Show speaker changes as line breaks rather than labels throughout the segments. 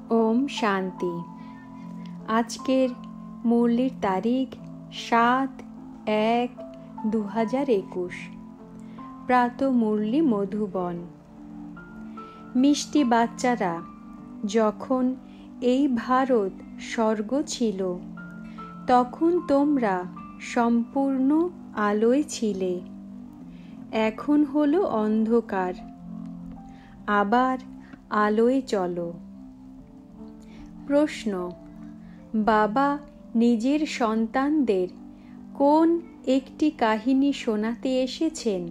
ওম শান্তি। আজকের মুরলির তারিখ ৭/১/২০২১। প্রাত মুরলি মধুবন। মিষ্টি বাচ্চারা, যখন এই ভারত স্বর্গ ছিল তখন তোমরা সম্পূর্ণ আলোয় ছিলে। এখন হলো অন্ধকার, আবার আলোয় চলো। প্রশ্ন: বাবা নিজের সন্তানদের কোন একটি কাহিনী শোনাতে এসেছেন?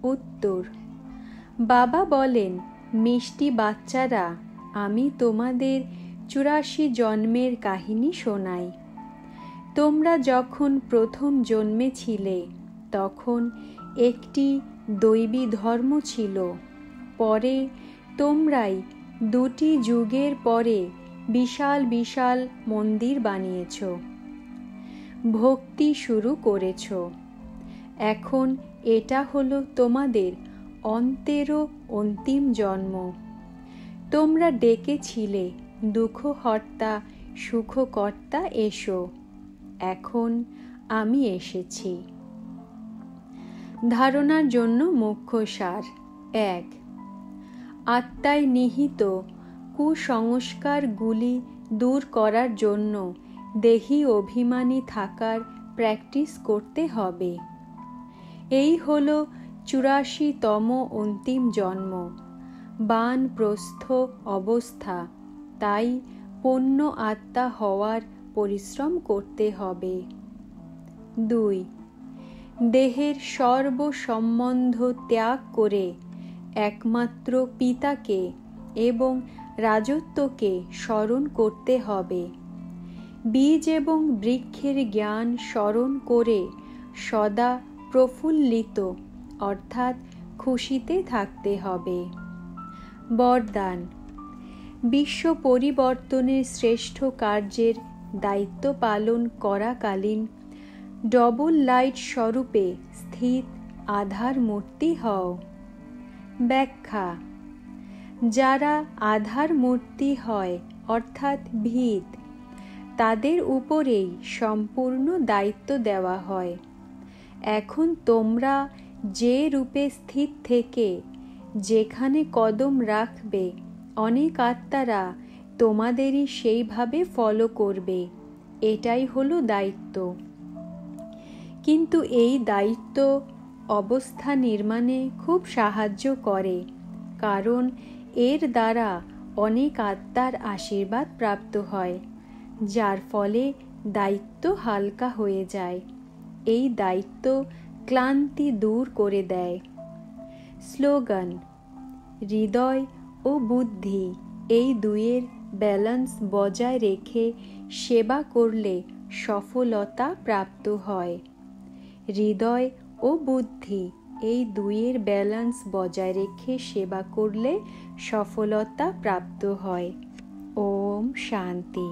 উত্তর: বাবা বলেন, মিষ্টি বাচ্চারা, আমি তোমাদের ৮৪ জন্মের কাহিনী শোনাই। তোমরা যখন প্রথম জন্মেছিলে তখন একটি দৈবী ধর্ম ছিল। পরে তোমরাই ২টি যুগের পরে বিশাল বিশাল মন্দির বানিয়েছ, ভক্তি শুরু করেছ। এখন এটা হলো তোমাদের অন্তেরও অন্তিম জন্ম। তোমরা ডেকেছিলে, দুঃখহর্তা সুখকর্তা এসো। এখন আমি এসেছি। ধারণার জন্য মুখ্য সার: ১. আত্মায় নিহিত কুসংস্কারগুলি দূর করার জন্য দেহি অভিমানী থাকার প্র্যাকটিস করতে হবে। এই হল ৮৪তম অন্তিম জন্ম, বানপ্রস্থ অবস্থা। তাই পূর্ণ আত্মা হওয়ার পরিশ্রম করতে হবে। ২. দেহের সর্বসম্বন্ধ ত্যাগ করে একমাত্র পিতাকে এবং রাজত্বকে স্মরণ করতে হবে। বীজ এবং বৃক্ষের জ্ঞান স্মরণ করে সদা প্রফুল্লিত অর্থাৎ খুশিতে থাকতে হবে। বরদান: বিশ্ব পরিবর্তনের শ্রেষ্ঠ কার্যের দায়িত্ব পালন করাকালীন ডবল লাইট স্বরূপে স্থিত আধার মূর্তি হও। ব্যাখ্যা: যারা আধার মূর্তি হয় অর্থাৎ ভিত, তাদের উপরেই সম্পূর্ণ দায়িত্ব দেওয়া হয়। এখন তোমরা যে রূপে স্থিত থেকে যেখানে কদম রাখবে, অনেক আত্মারা তোমাদেরই সেইভাবে ফলো করবে। এটাই হলো দায়িত্ব। কিন্তু এই দায়িত্ব অবস্থা নির্মাণে খুব সাহায্য করে, কারণ এর দ্বারা অনেক আত্মার আশীর্বাদ প্রাপ্ত হয়, যার ফলে দায়িত্ব হালকা হয়ে যায়। এই দায়িত্ব ক্লান্তি দূর করে দেয়। স্লোগান: হৃদয় ও বুদ্ধি এই দুইয়ের ব্যালেন্স বজায় রেখে সেবা করলে সফলতা প্রাপ্ত হয়। হৃদয় ও বুদ্ধি এই দুইয়ের ব্যালেন্স বজায় রেখে সেবা করলে সফলতা প্রাপ্ত হয়। ওম শান্তি।